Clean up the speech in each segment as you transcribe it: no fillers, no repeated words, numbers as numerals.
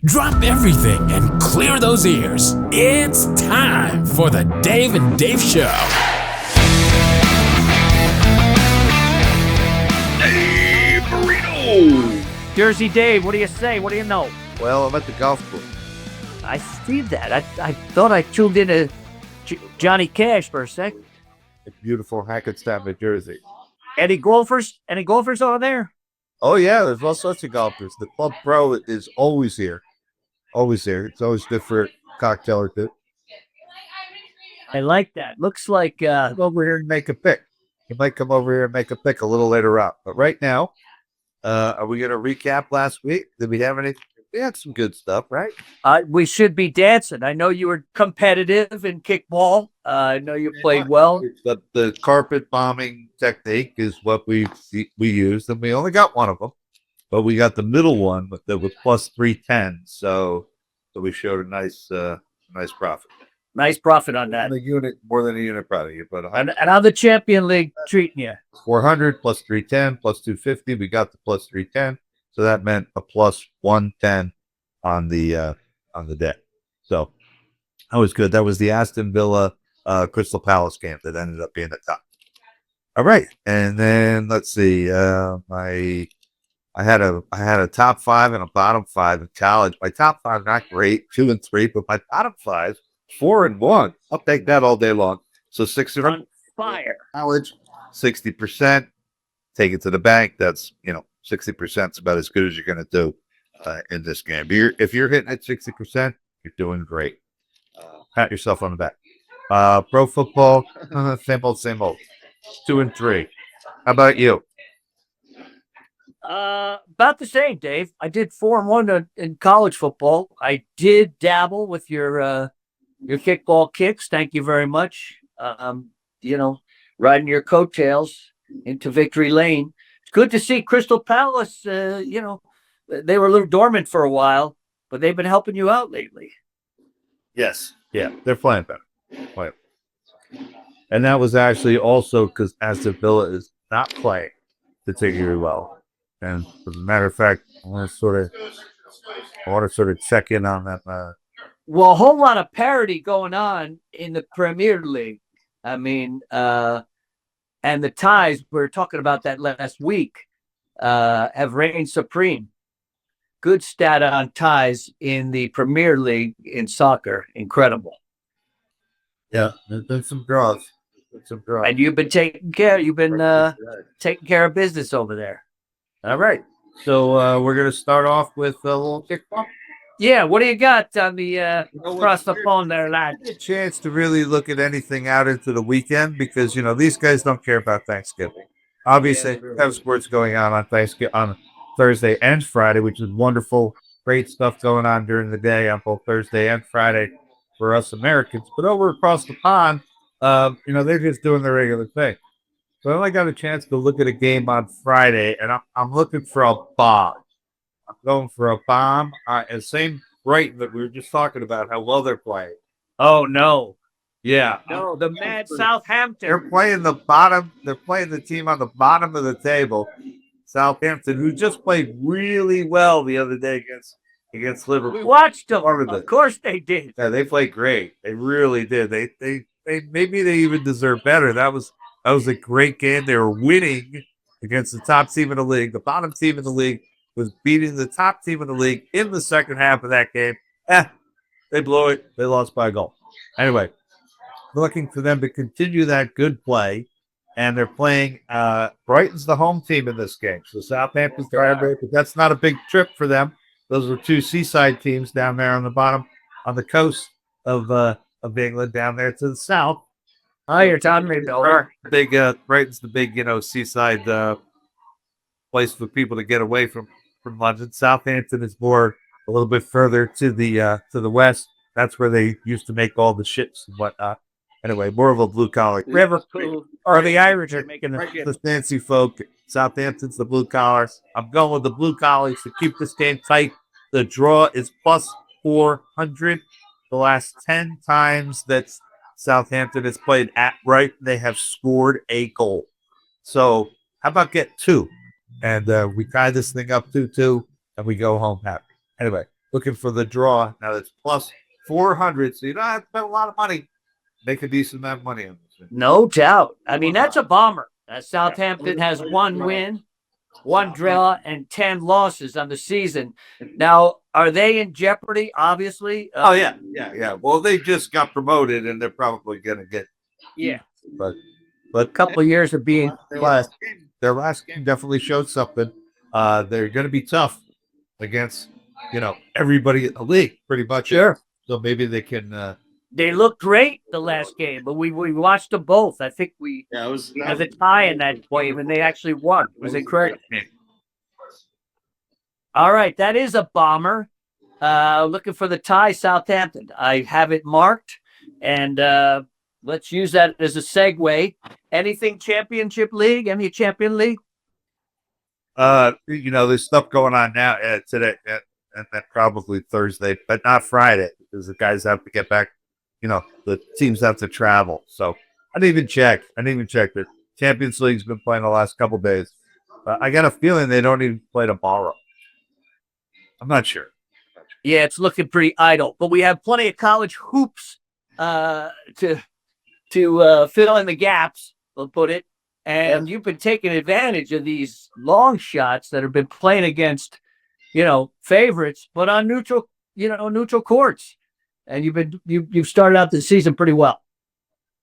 Drop everything and clear those ears. It's time for the Dave and Dave Show. Dave Burrito! Jersey Dave, what do you say? What do you know? Well, I'm at the golf course. I see that. I thought I tuned into Johnny Cash for a sec. It's beautiful Hackettstown, New Jersey. Any golfers? Any golfers over there? Oh, yeah, there's all sorts of golfers. The Club Pro is always here. Always here. It's always good for a cocktail or two. I like that. Looks like Come over here and make a pick. You might come over here and make a pick a little later on. But right now, are we going to recap last week? Did we have anything? We had some good stuff, right? we should be dancing. I know you were competitive in kickball. I know you played well. The carpet bombing technique is what we used, and we only got one of them. But we got the middle one that was plus 310, so we showed a nice profit. Nice profit on that. The unit, more than a unit probably. But and how the Champion League treating you? 400 plus 310 plus 250. We got the plus 310, so that meant a plus 110 on the day. So that was good. That was the Aston Villa Crystal Palace game that ended up being the top. All right, and then let's see. I had a top five and a bottom five in college. My top five not great, 2 and 3, but my bottom five 4 and 1. I'll take that all day long. So 6 on fire. College, 60%. Take it to the bank. That's 60% is about as good as you're going to do in this game. If you're hitting at 60%, you're doing great. Pat yourself on the back. Pro football, same old. 2 and 3. How about you? About the same, Dave. I did 4 and 1 in college football. I did dabble with your kickball kicks. Thank you very much. Riding your coattails into victory lane. It's good to see Crystal Palace. They were a little dormant for a while, but they've been helping you out lately. Yes. Yeah, they're playing better. And that was actually also because Aston Villa is not playing particularly well. And as a matter of fact, I want to sort of check in on that. Well, a whole lot of parity going on in the Premier League. I mean, and the ties, we were talking about that last week, have reigned supreme. Good stat on ties in the Premier League in soccer. Incredible. Yeah, there's been some draws. And you've been taking care. You've been taking care of business over there. All right. So we're going to start off with a little kickball. Yeah, what do you got on the across the phone there, lad? A chance to really look at anything out into the weekend because these guys don't care about Thanksgiving. Obviously, we have sports going on Thursday and Friday, which is wonderful. Great stuff going on during the day on both Thursday and Friday for us Americans. But over across the pond, they're just doing the regular thing. So I only got a chance to look at a game on Friday, and I'm looking for a bomb. I'm going for a bomb. And same Brighton that we were just talking about, how well they're playing. Oh, no. Yeah. No, the mad Southampton. They're playing the bottom. They're playing the team on the bottom of the table, Southampton, who just played really well the other day against Liverpool. We watched them. Of course they did. Yeah, they played great. They really did. They maybe they even deserve better. That was a great game. They were winning against the top team in the league. The bottom team in the league was beating the top team in the league in the second half of that game. They blew it. They lost by a goal. Anyway, looking for them to continue that good play. And they're playing Brighton's the home team in this game. So Southampton's tiebreak, but that's not a big trip for them. Those are 2 seaside teams down there on the bottom, on the coast of England, down there to the south. Oh, you're telling me, Bill. Brighton's the big, seaside place for people to get away from London. Southampton is more a little bit further to the west. That's where they used to make all the ships and whatnot. Anyway, more of a blue collar. Liverpool or the Irish are making the fancy folk. Southampton's the blue collars. I'm going with the blue collars to keep this game tight. The draw is plus 400. The last 10 times that Southampton has played at Brighton, they have scored a goal. So how about get 2? And we tie this thing up 2-2, and we go home happy. Anyway, looking for the draw. Now it's plus 400, so you don't have to spend a lot of money. Make a decent amount of money on this thing. No doubt. I mean, that's a bomber. Southampton has 1 win, 1 draw, and 10 losses on the season. Now, are they in jeopardy? Obviously. Oh yeah. Well, they just got promoted, and they're probably going to get. Yeah. But A couple of years of being. their last game definitely showed something. They're going to be tough against everybody in the league, pretty much. Sure. So maybe they can. They looked great the last game, but we watched them both. I think we had a tie in that game, and they actually won. It was incredible. All right, that is a bomber. Looking for the tie, Southampton. I have it marked, and let's use that as a segue. Anything Championship League? Any Champion League? There's stuff going on now today, and then probably Thursday, but not Friday because the guys have to get back. The teams have to travel. So I didn't even check. The Champions League's been playing the last couple days. I got a feeling they don't even play tomorrow. I'm not sure. Yeah, it's looking pretty idle, but we have plenty of college hoops to fill in the gaps, we'll put it. And you've been taking advantage of these long shots that have been playing against, favorites, but on neutral courts. And you've started out the season pretty well.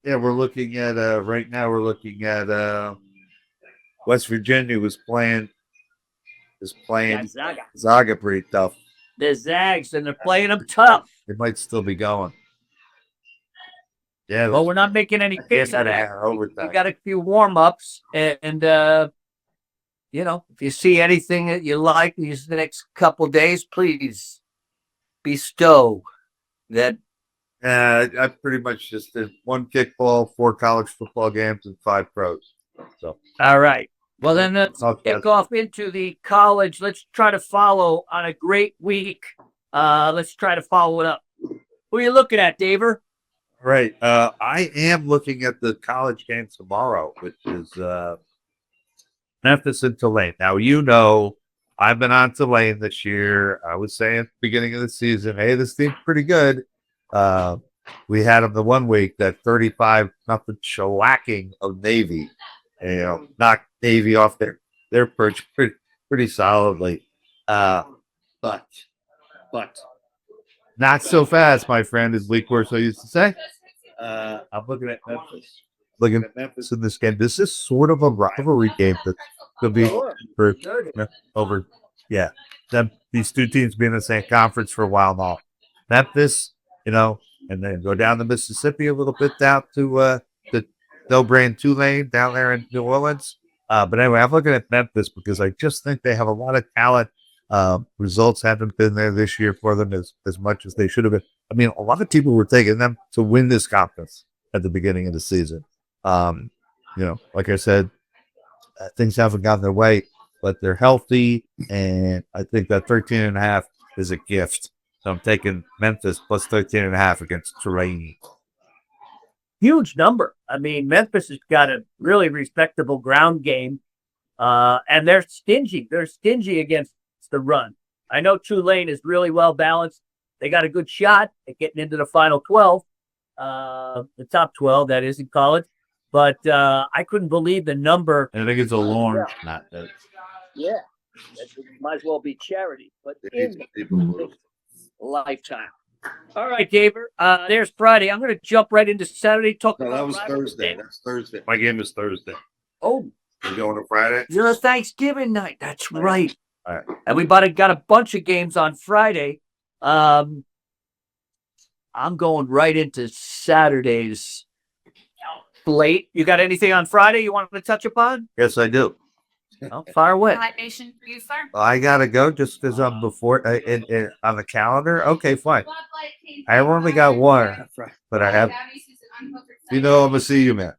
Yeah, we're looking at right now. We're looking at West Virginia is playing Zaga pretty tough. The Zags, and they're playing them tough. They might still be going. Yeah, well, we're not making any picks out of that. We got a few warm ups, and if you see anything that you like these next couple days, please bestow that. I pretty much just did 1 kickball, 4 college football games, and 5 pros. So all right. Well, then let's kick off into the college. Let's try to follow on a great week. Let's try to follow it up. Who are you looking at, Daver? Right. I am looking at the college game tomorrow, which is Memphis and Tulane. Now, I've been on Tulane this year. I was saying at the beginning of the season, hey, this team's pretty good. We had them the 1 week, that 35-0 shellacking of Navy. Knocked Navy off their perch pretty solidly. But not so fast, my friend, as Lee Corso used to say. I'm looking at Memphis. Looking at Memphis in this game. This is sort of a rivalry game that could be over. Yeah, these two teams being in the same conference for a while now. Memphis, and then go down the Mississippi a little bit down to Delbray Tulane down there in New Orleans. But anyway, I'm looking at Memphis because I just think they have a lot of talent. Results haven't been there this year for them as much as they should have been. I mean, a lot of people were taking them to win this conference at the beginning of the season. Like I said, things haven't gotten their way, but they're healthy, and I think that 13.5 is a gift. So I'm taking Memphis plus 13.5 against Tulane. Huge number. I mean, Memphis has got a really respectable ground game, and they're stingy. They're stingy against the run. I know Tulane is really well balanced. They got a good shot at getting into the final 12, the top 12, that is, in college. But I couldn't believe the number. And I think it's a Lawrence, not that. Yeah, that might as well be charity, but in the lifetime. All right, Daver. There's Friday. I'm going to jump right into Saturday. That was Thursday. That's Thursday. My game is Thursday. Oh. You're going to Friday? It's Thanksgiving night. That's right. All right. And we got a bunch of games on Friday. I'm going right into Saturday's slate. You got anything on Friday you want to touch upon? Yes, I do. Oh, fire away. Live Nation for you, sir. I gotta go just because I'm before on the calendar. Okay, fine. I only got one, but I have. I'm gonna see you, man.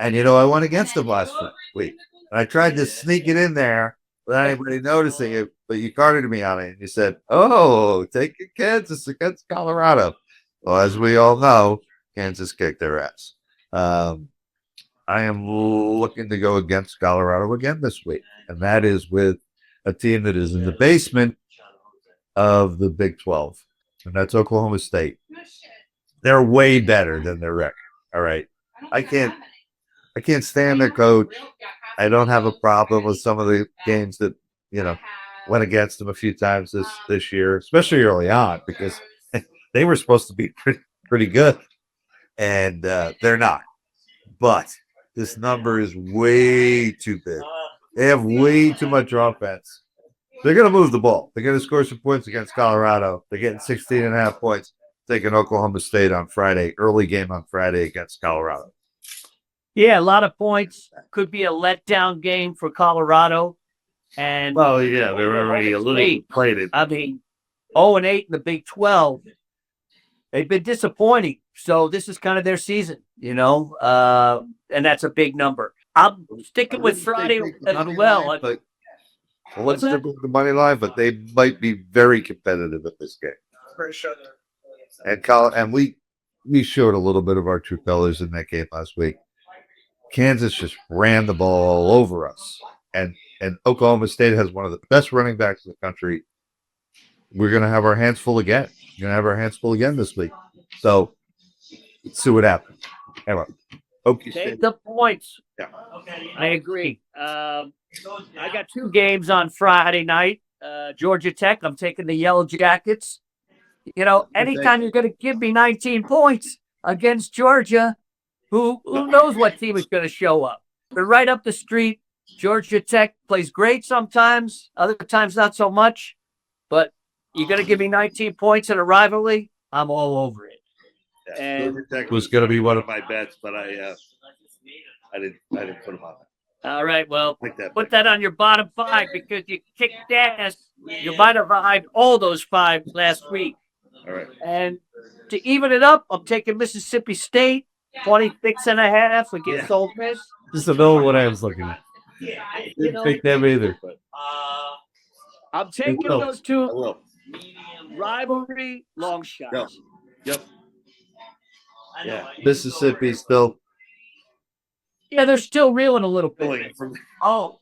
And I went against him last week. And I tried to sneak it in there without anybody noticing it, but you carded me on it. And you said, "Oh, take Kansas against Colorado." Well, as we all know, Kansas kicked their ass. I am looking to go against Colorado again this week, and that is with a team that is in the basement of the Big 12, and that's Oklahoma State. They're way better than their record. All right. I can't stand their coach. I don't have a problem with some of the games that, went against them a few times this year, especially early on, because they were supposed to be pretty good, and they're not. But this number is way too big. They have way too much offense. They're going to move the ball. They're going to score some points against Colorado. They're getting 16.5 points. Taking Oklahoma State on Friday, early game on Friday against Colorado. Yeah, a lot of points. Could be a letdown game for Colorado. And well, yeah, they're already a little plated. I mean, 0-8 in the Big 12. They've been disappointing. So this is kind of their season, and that's a big number. I'm sticking with Friday as well. Let's stick with the money line, but they might be very competitive at this game. For sure. And we showed a little bit of our true colors in that game last week. Kansas just ran the ball all over us. And Oklahoma State has one of the best running backs in the country. We're going to have our hands full again. We're going to have our hands full again this week. So let's see what happens. Anyway, take the points. Yeah. I agree. I got two games on Friday night. Georgia Tech, I'm taking the Yellow Jackets. Anytime you're going to give me 19 points against Georgia, who knows what team is going to show up? They're right up the street. Georgia Tech plays great sometimes, other times not so much. But you're going to give me 19 points in a rivalry, I'm all over it. Yeah, and Georgia Tech was going to be one of my bets, but I didn't put them on. All right, well, put that on your bottom five because you kicked ass. You might have behind all those five last week. All right. And to even it up, I'm taking Mississippi State, 26.5 against Ole Miss. Just to know what I was looking at. Didn't pick them either. But. I'm taking those two rivalry long shots. Yep. Yeah. Mississippi still. Yeah, they're still reeling a little bit. Oh.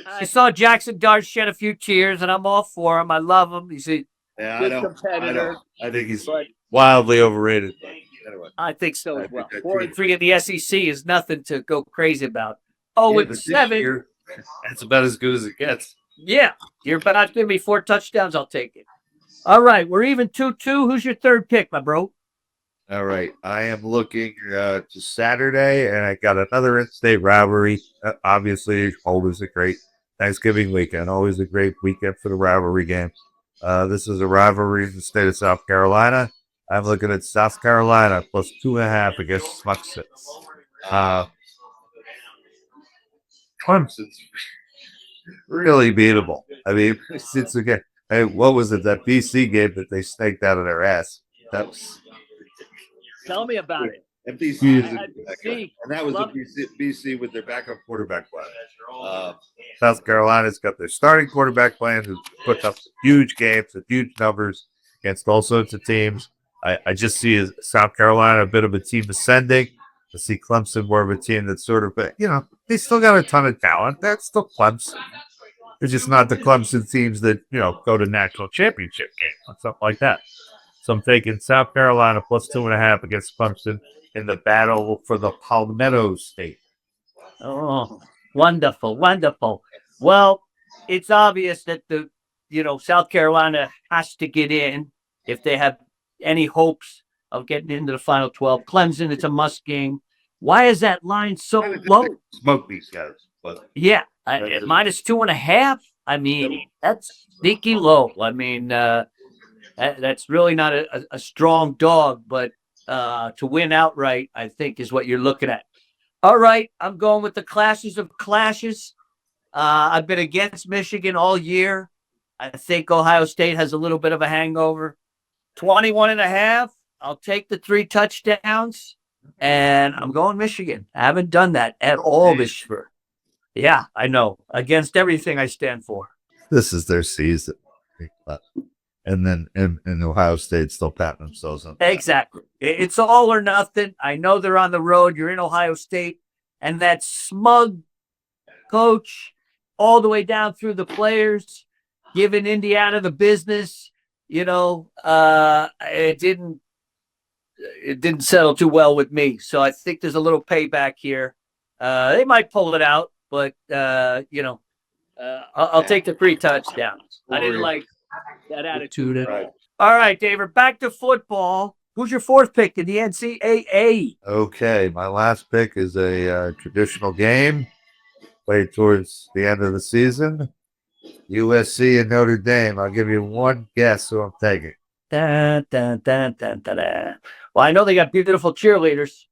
I saw Jackson Dart shed a few tears, and I'm all for him. I love him. He's a good competitor. I think he's wildly overrated. But anyway. I think so as well. 4-3 in the SEC is nothing to go crazy about. 0-7. That's about as good as it gets. Yeah. You're about to give me 4 touchdowns. I'll take it. All right. We're even 2-2. Who's your third pick, my bro? All right. I am looking to Saturday, and I got another in-state rivalry. Obviously, always a great Thanksgiving weekend. Always a great weekend for the rivalry game. This is a rivalry in the state of South Carolina. I'm looking at South Carolina plus 2.5 against Clemson. Clemson's really beatable. I mean, it's again. Hey, what was it? That BC game that they snaked out of their ass. That was. Tell me about it. And that was the BC with their backup quarterback plan. South Carolina's got their starting quarterback plan who puts up huge games and huge numbers against all sorts of teams. I just see South Carolina a bit of a team ascending. I see Clemson more of a team that's sort of, they still got a ton of talent. That's still Clemson. They're just not the Clemson teams that, go to national championship games or something like that. So I'm taking South Carolina plus 2.5 against Clemson in the battle for the Palmetto State. Oh, wonderful, wonderful. Well, it's obvious that South Carolina has to get in if they have any hopes of getting into the Final 12. Clemson, it's a must game. Why is that line so low? Smoke these guys. But yeah, minus 2.5. I mean, that's sneaky low. I mean, that's really not a strong dog, but to win outright, I think, is what you're looking at. All right, I'm going with the clashes of clashes. I've been against Michigan all year. I think Ohio State has a little bit of a hangover. 21.5. I'll take the 3 touchdowns, and I'm going Michigan. I haven't done that at all this year. Yeah, I know. Against everything I stand for. This is their season. And then in Ohio State still patting themselves on. Exactly. It's all or nothing. I know they're on the road. You're in Ohio State. And that smug coach all the way down through the players, giving Indiana the business. It didn't settle too well with me. So I think there's a little payback here. They might pull it out, but I'll take the 3 touchdowns. I didn't like that attitude at all. All right, David, back to football. Who's your 4th pick in the NCAA? Okay, my last pick is a traditional game played towards the end of the season. USC and Notre Dame. I'll give you one guess who I'm taking. Dun, dun, dun, dun, dun, dun. Well, I know they got beautiful cheerleaders.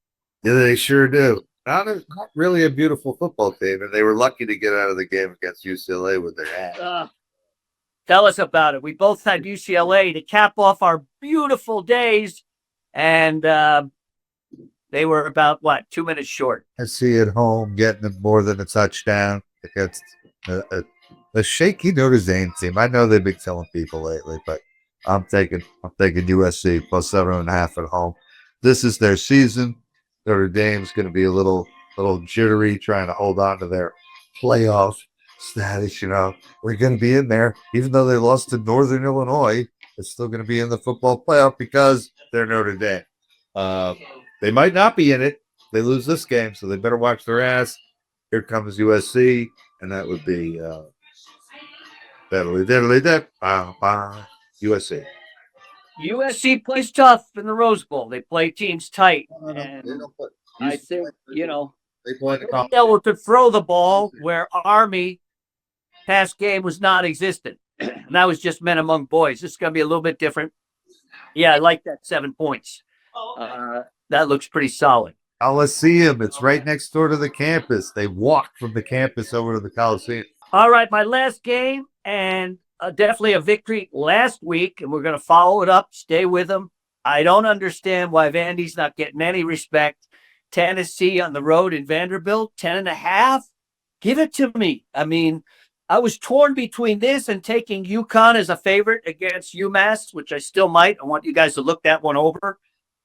Yeah, they sure do. Not really a beautiful football team, and they were lucky to get out of the game against UCLA with their ass. Tell us about it. We both had UCLA to cap off our beautiful days, and they were about, 2 minutes short. I see at home getting them more than a touchdown against a shaky Notre Dame team. I know they've been killing people lately, but I'm taking USC plus 7.5 at home. This is their season. Notre Dame's going to be a little jittery, trying to hold on to their playoff status. We're going to be in there, even though they lost to Northern Illinois. They're still going to be in the football playoff because they're Notre Dame. They might not be in it. They lose this game, so they better watch their ass. Here comes USC, and that would be USC. USC plays tough in the Rose Bowl. They play teams tight. And I think, they play be able to throw the ball where Army past game was non-existent. And that was just men among boys. This is going to be a little bit different. Yeah, I like that 7 points. That looks pretty solid. Coliseum. It's right next door to the campus. They walked from the campus over to the Coliseum. All right, my last game, and definitely a victory last week, and we're going to follow it up. Stay with them. I don't understand why Vandy's not getting any respect. Tennessee on the road in Vanderbilt, 10.5. Give it to me. I mean, I was torn between this and taking UConn as a favorite against UMass, which I still might. I want you guys to look that one over.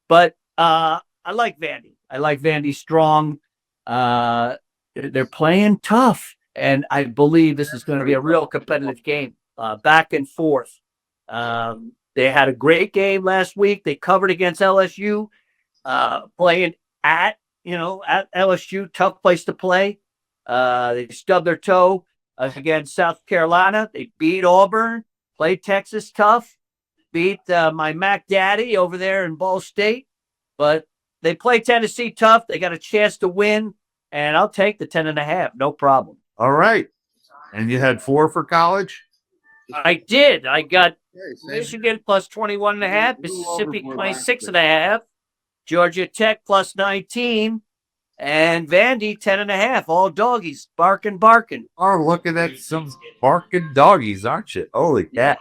But I like Vandy. I like Vandy strong. They're playing tough, and I believe this is going to be a real competitive game. Back and forth. They had a great game last week. They covered against LSU, playing at LSU, tough place to play. They stubbed their toe against South Carolina. They beat Auburn, played Texas tough, beat my Mac Daddy over there in Ball State. But they played Tennessee tough. They got a chance to win, and I'll take the 10.5. No problem. All right. And you had 4 for college? I did. I got Michigan plus 21.5, Mississippi 26.5, Georgia Tech plus 19, and Vandy 10.5. All doggies, barking. Are looking at some barking doggies, aren't you? Holy cat!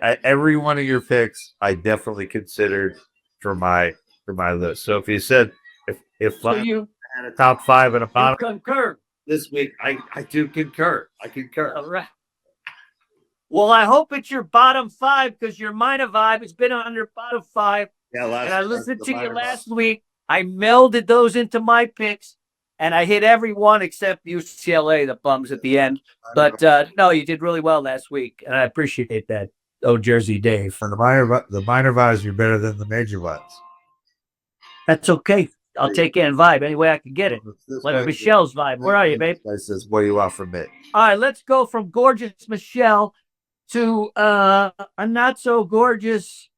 Every one of your picks, I definitely considered for my list. So if you said if So you had a top 5 and a bottom concur this week, I do concur. I concur. All right. Well, I hope it's your bottom 5 because your minor vibe has been on your bottom 5. Yeah, and I listened to you last week. I melded those into my picks, and I hit every one except UCLA, the bums at the end. But no, you did really well last week, and I appreciate that. Oh, Jersey Dave. For the minor vibes, you're better than the major vibes. That's okay. I'll take in vibe any way I can get it. Like Michelle's vibe. Where are you, babe? I says, what do you want from me? All right, let's go from gorgeous Michelle to a not so gorgeous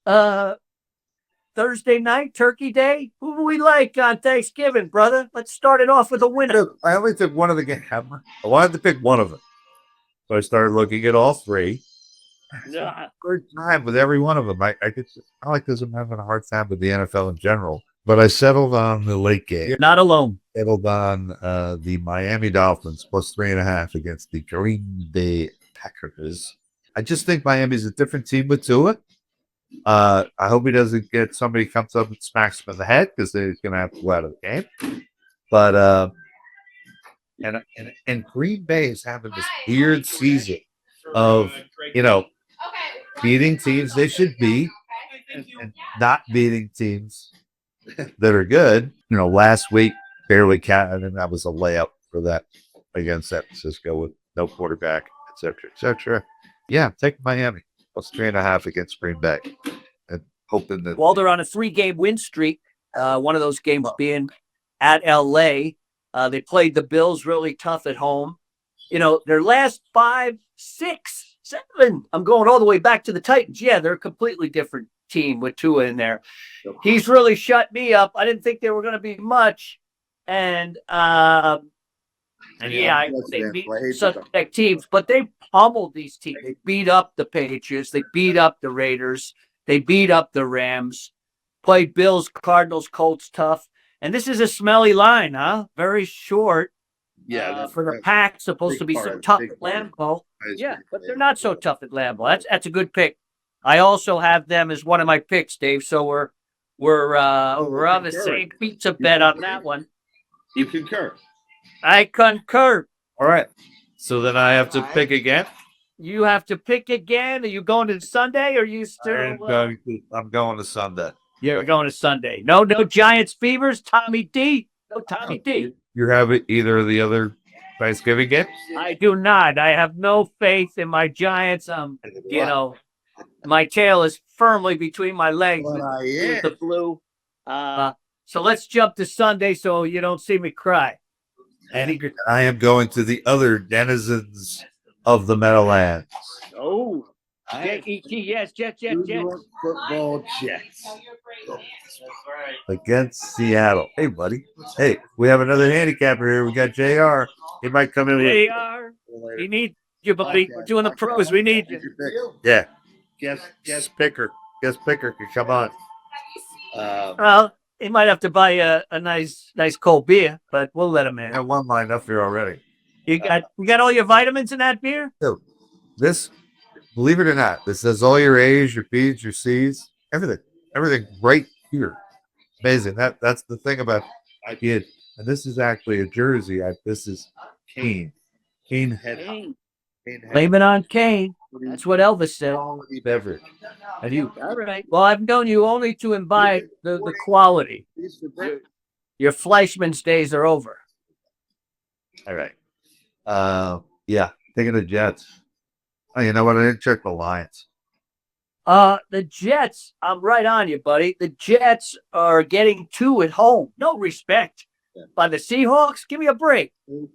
Thursday night, Turkey Day. Who do we like on Thanksgiving, brother? Let's start it off with a winner. I only took one of the games. I wanted to pick one of them. So I started looking at all 3. Good time with every one of them. I like this. I'm having a hard time with the NFL in general. But I settled on the late game. You're not alone. Settled on the Miami Dolphins plus 3.5 against the Green Bay Packers. I just think Miami's a different team with Tua. I hope he doesn't get somebody comes up and smacks him in the head because he's going to have to go out of the game. But and Green Bay is having this weird season of beating teams they should beat and not beating teams that are good. Last week barely counted, and that was a layup for that against San Francisco with no quarterback. etc., etc. Yeah, I'm taking Miami plus 3.5 against Green Bay, and hoping that. Well, they're on a 3-game win streak. One of those games being at LA. They played the Bills really tough at home. Their last 5, 6, 7. I'm going all the way back to the Titans. Yeah, they're a completely different team with Tua in there. He's really shut me up. I didn't think they were going to be much. And they beat suspect teams, but they pummeled these teams. They beat up the Patriots. They beat up the Raiders. They beat up the Rams. Played Bills, Cardinals, Colts tough. And this is a smelly line, huh? Very short. Yeah, For the Pack, supposed to be so tough at Lambeau. Yeah, but they're not so tough at Lambeau. That's a good pick. I also have them as one of my picks, Dave. So we're on the same pizza bet on that one. You concur? I concur. All right. So then I have to pick again. You have to pick again. Are you going to Sunday or are you still? I'm going to Sunday. You're going to Sunday. No Giants fevers. Tommy D. No Tommy D. You have either of the other Thanksgiving games? I do not. I have no faith in my Giants. My tail is firmly between my legs with the flu. So let's jump to Sunday so you don't see me cry. I am going to the other denizens of the Meadowlands. Oh, J-E-T, yes, Jets. Football Jets. Against Seattle. Hey, buddy. Hey, we have another handicapper here. We got JR. He might come in. JR. We need you, buddy. We're doing the pros. We need you. Yeah. Guess picker. Guess picker can come on. Well, he might have to buy a nice cold beer, but we'll let him in. I have one lined up here already. You got all your vitamins in that beer? So this, believe it or not, this has all your A's, your B's, your C's, everything right here. Amazing. That's the thing about it. And this is actually a jersey. This is Kane. Kane. Blame it on Kane. That's what Elvis said. Beverage. And you, all right. Well, I've known you only to imbibe the quality. Your Fleischmann's days are over. All right. Yeah, taking the Jets. Oh, you know what? I didn't check the Lions. The Jets, I'm right on you, buddy. The Jets are getting 2 at home. No respect. By the Seahawks, give me a break. Do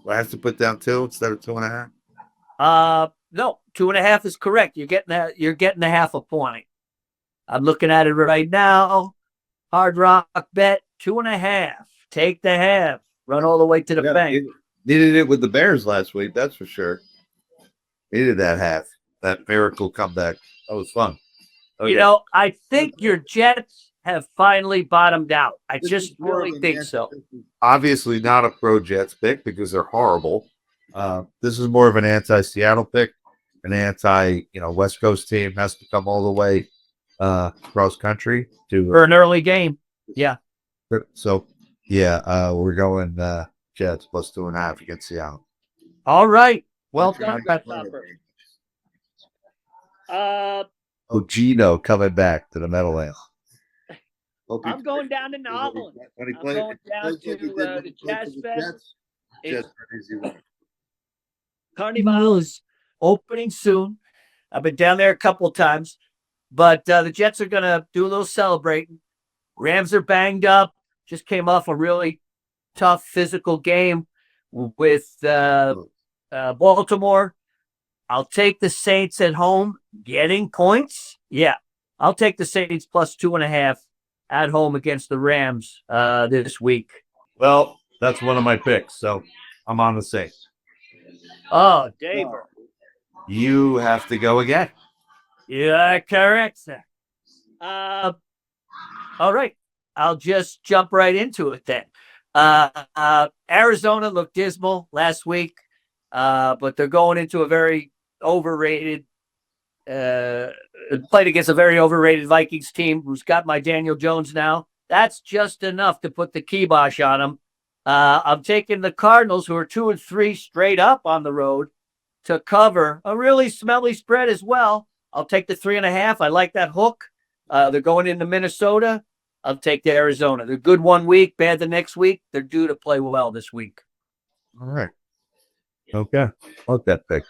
I have to put down 2 instead of 2.5? No, 2.5 is correct. You're getting a half a point. I'm looking at it right now. Hard Rock bet 2.5. Take the half. Run all the way to the bank. Needed it with the Bears last week, that's for sure. Needed that half. That miracle comeback. That was fun. Okay. I think your Jets have finally bottomed out. I just really think so. Obviously not a pro Jets pick because they're horrible. This is more of an anti-Seattle pick, an anti-West Coast team has to come all the way cross country for an early game. Yeah. So yeah, we're going Jets plus 2.5 against Seattle. All right. Well done, Gino coming back to the Meadowlands. I'm going down to Holland. I'm going down to the Jazz Fest. Carnival is opening soon. I've been down there a couple of times, but the Jets are going to do a little celebrating. Rams are banged up. Just came off a really tough physical game with Baltimore. I'll take the Saints at home getting points. Yeah, I'll take the Saints plus 2.5 at home against the Rams this week. Well, that's one of my picks, so I'm on the Saints. Oh, Dave. You have to go again. Yeah, correct, sir. All right. I'll just jump right into it then. Arizona looked dismal last week, but they're going into a very overrated played against a very overrated Vikings team who's got my Daniel Jones now. That's just enough to put the kibosh on them. I'm taking the Cardinals, who are 2-3 straight up on the road, to cover a really smelly spread as well. I'll take the 3.5. I like that hook. They're going into Minnesota. I'll take the Arizona. They're good one week, bad the next week. They're due to play well this week. All right. Okay. Love that pick.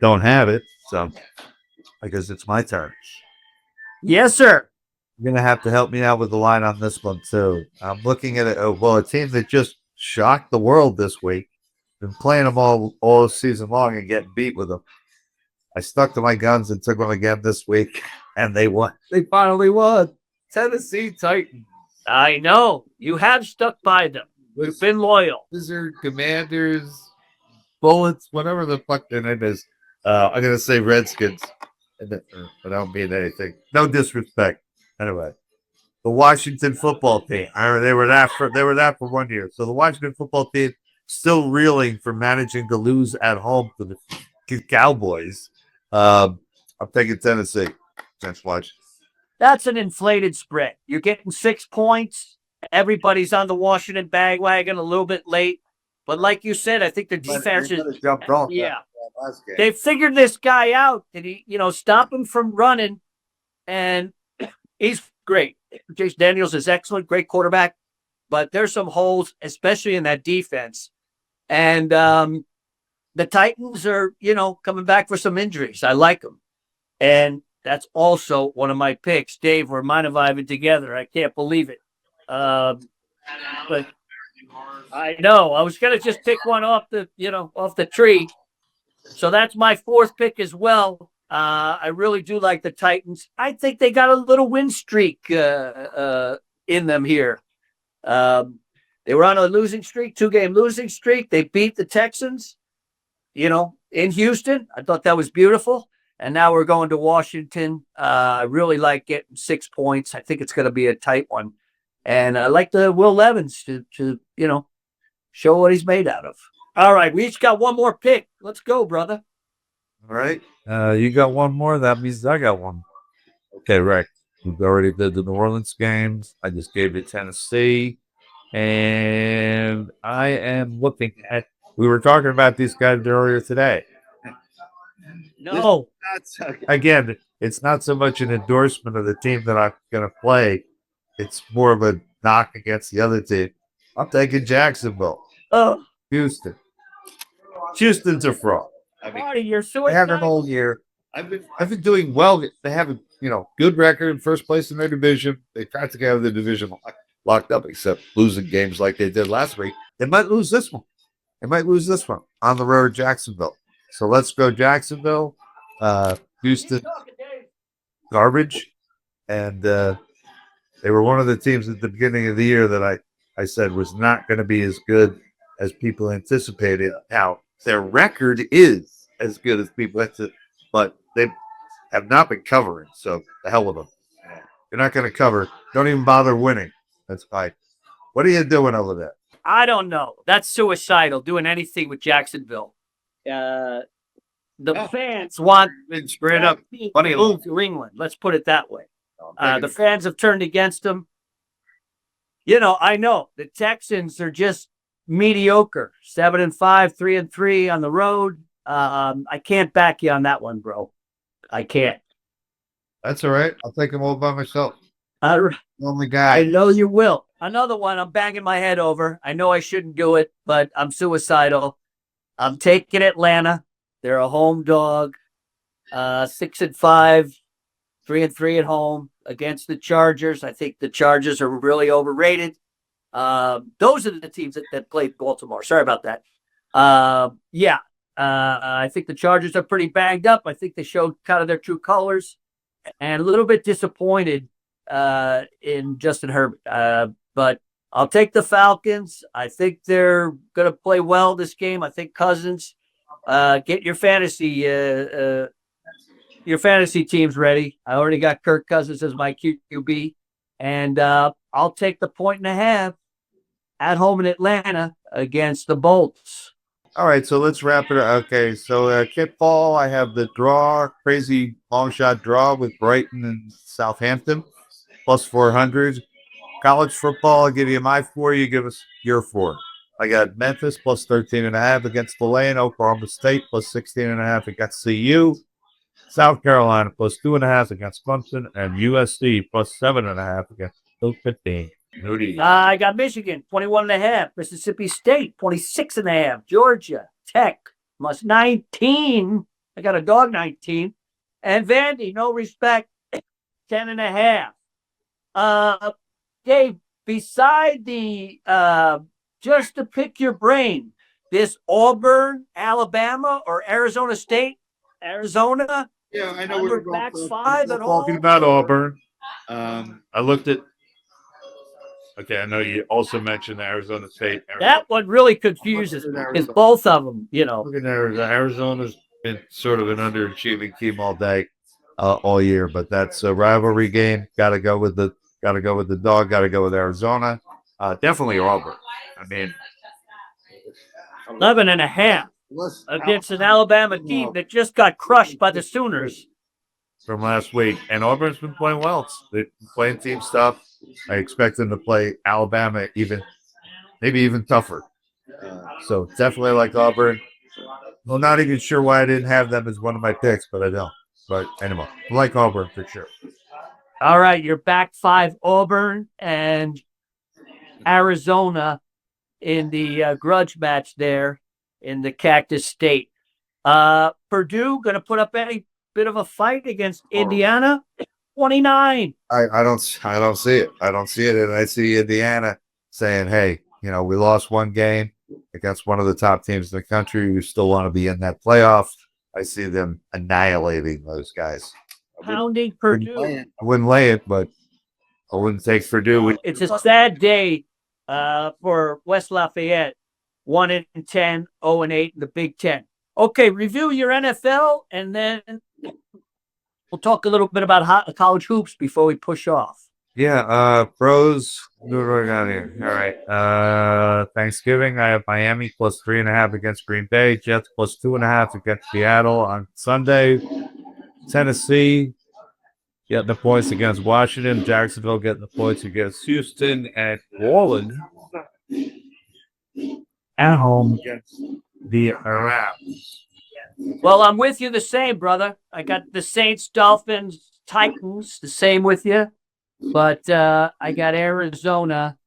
Don't have it, so I guess it's my turn. Yes, sir. You're gonna have to help me out with the line on this one too. I'm looking at it. Oh, well, a team that just shocked the world this week. Been playing them all season long and getting beat with them. I stuck to my guns and took them again this week, and they won. They finally won. Tennessee Titans. I know. You have stuck by them. You've been loyal. Wizard Commanders, Bullets, whatever the fuck their name is. I'm gonna say Redskins, but I don't mean anything. No disrespect. Anyway, the Washington football team. They were that for 1 year. So the Washington football team still reeling for managing to lose at home to the Cowboys. I'm taking Tennessee. Thanks, watch. That's an inflated spread. You're getting 6 points. Everybody's on the Washington bandwagon a little bit late. But like you said, I think the defense is jumped off. Yeah. Last game. They figured this guy out. Did he, stop him from running? And he's great. Chase Daniels is excellent, great quarterback. But there's some holes, especially in that defense. And the Titans are, coming back for some injuries. I like them. And that's also one of my picks. Dave, we're mind vibing together. I can't believe it. But I know. I was going to just pick one off the tree. So that's my fourth pick as well. I really do like the Titans. I think they got a little win streak in them here. They were on a losing streak, 2-game losing streak. They beat the Texans, in Houston. I thought that was beautiful. And now we're going to Washington. I really like getting 6 points. I think it's going to be a tight one. And I like the Will Levens to show what he's made out of. All right, we each got one more pick. Let's go, brother. All right. You got one more. That means I got one. Okay, Rick. We've already did the New Orleans games. I just gave you Tennessee. And I am looking at, we were talking about these guys earlier today. No. Again, it's not so much an endorsement of the team that I'm going to play. It's more of a knock against the other team. I'm taking Jacksonville. Oh. Houston. Houston's a fraud. Marty, you're so They had an all year. I've been doing well. They have a good record, first place in their division. They tried to get the division locked up, except losing games like they did last week. They might lose this one. On the road, Jacksonville. So let's go Jacksonville. Houston, garbage. And they were one of the teams at the beginning of the year that I said was not going to be as good as people anticipated. Now, their record is as good as people anticipated, but they have not been covering. So the hell with them. You're not going to cover. Don't even bother winning. That's fine. What are you doing over there? I don't know. That's suicidal, doing anything with Jacksonville. The fans want Straight up. funny move to England. Let's put it that way. The fans have turned against them. I know the Texans are just mediocre. 7-5, 3-3 on the road. I can't back you on that one, bro. I can't. That's all right. I'll take them all by myself. The only guy. I know you will. Another one I'm banging my head over. I know I shouldn't do it, but I'm suicidal. I'm taking Atlanta. They're a home dog. 6-5, 3-3 at home against the Chargers. I think the Chargers are really overrated. Those are the teams that played Baltimore. Sorry about that. I think the Chargers are pretty banged up. I think they showed kind of their true colors, and a little bit disappointed in Justin Herbert. But I'll take the Falcons. I think they're going to play well this game. I think Cousins, get your fantasy teams ready. I already got Kirk Cousins as my QB, and I'll take the 1.5 at home in Atlanta against the Bolts. All right, so let's wrap it up. Okay, so kickball, I have the draw, crazy long shot draw with Brighton and Southampton, plus 400. College football, I'll give you my 4, you give us your 4. I got Memphis plus 13.5 against Tulane, Oklahoma State plus 16.5 against CU, South Carolina plus 2.5 against Clemson, and USC plus 7.5 against Bill 15. I got Michigan, 21.5. Mississippi State, 26.5. Georgia, Tech plus 19. I got a dog 19. And Vandy, no respect, 10.5. Dave, beside the just to pick your brain, this Auburn, Alabama, or Arizona State, Arizona, Yeah, I know we're backs 5 at all. Talking about Auburn. I looked at. Okay, I know you also mentioned Arizona State. That one really confuses me because both of them, Looking at Arizona's been sort of an underachieving team all day, all year, but that's a rivalry game. Got to go with the dog. Got to go with Arizona. Definitely Auburn. I mean, 11.5 against an Alabama team that just got crushed by the Sooners. from last week, and Auburn's been playing well. They've been playing team stuff. I expect them to play Alabama maybe even tougher. So definitely like Auburn. Well, not even sure why I didn't have them as one of my picks, but I don't. But anyway, I like Auburn for sure. All right, you're back 5 Auburn and Arizona in the grudge match there in the Cactus State. Purdue going to put up any bit of a fight against Indiana. 29. I don't see it. I don't see it, and I see Indiana saying, "Hey, we lost one game against one of the top teams in the country. We still want to be in that playoff." I see them annihilating those guys. Pounding Purdue. I wouldn't lay it, but I wouldn't take Purdue. It's a sad day for West Lafayette. 1-10, 0-8 in the Big Ten. Okay, review your NFL, and then we'll talk a little bit about college hoops before we push off. Yeah, pros. What do I got here? All right. Thanksgiving, I have Miami plus 3.5 against Green Bay. Jets plus 2.5 against Seattle on Sunday. Tennessee getting the points against Washington. Jacksonville getting the points against Houston. And New Orleans at home against the Rams. Well, I'm with you the same, brother. I got the Saints, Dolphins, Titans, the same with you. But I got Arizona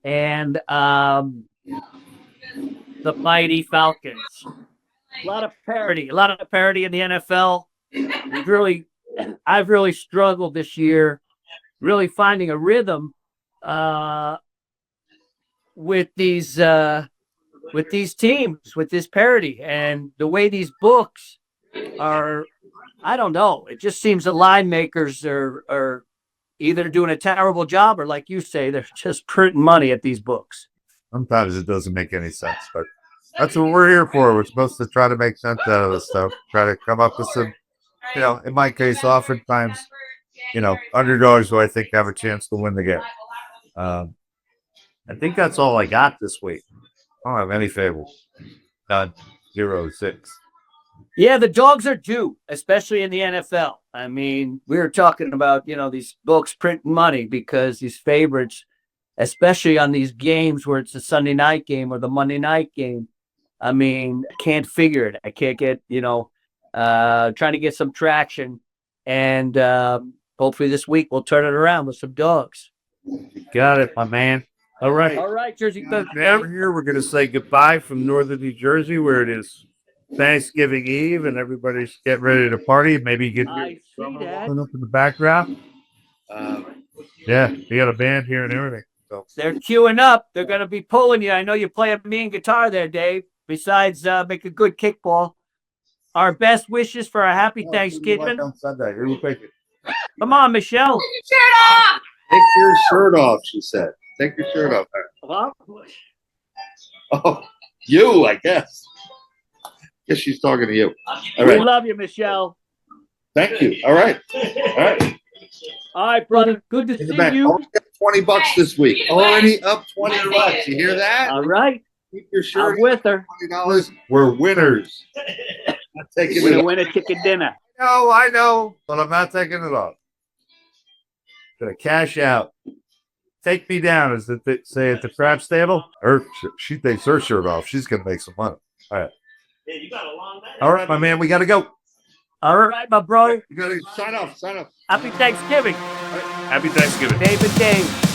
and the mighty Falcons. A lot of parity in the NFL. I've really struggled this year, really finding a rhythm with these teams, with this parity, and the way these books are. I don't know. It just seems the line makers are either doing a terrible job or, like you say, they're just printing money at these books. Sometimes it doesn't make any sense, but that's what we're here for. We're supposed to try to make sense out of this stuff, try to come up with some, in my case, oftentimes, underdogs who I think have a chance to win the game. I think that's all I got this week. I don't have any favorites. None. 0-6. Yeah, the dogs are due, especially in the NFL. I mean, we were talking about, these books printing money because these favorites, especially on these games where it's a Sunday night game or the Monday night game, I mean, I can't figure it. I can't get, trying to get some traction. And hopefully this week we'll turn it around with some dogs. Got it, my man. All right, Jersey. Now here we're going to say goodbye from northern New Jersey, where it is Thanksgiving Eve and everybody's getting ready to party. Maybe you get I see that. up in the background. Yeah, you got a band here and everything. So They're queuing up. They're going to be pulling you. I know you're playing mean guitar there, Dave. Besides, make a good kickball. Our best wishes for a happy Thanksgiving. on Sunday. Here we take it. Come on, Michelle. Take your shirt off, she said. Take your shirt off. Well, Oh, you, I guess. Guess she's talking to you. All we right. love you, Michelle. Thank you. All right. All right. All right, brother. Good to In the see back. you. Already up $20 this week. Already up $20. You hear that? All right. Keep your shirt. I'm with her. $20. We're winners. Not taking We're it going to off. win a chicken dinner. No, I know, but I'm not taking it off. Gonna cash out. Take me down, as they say at the crab stable. She takes her shirt off. She's gonna make some money. All right. Yeah, you got a long night. All right, my man. We gotta go. All right, my brother. You got to sign off. Sign off. Happy Thanksgiving. Happy Thanksgiving. Dave and Dave.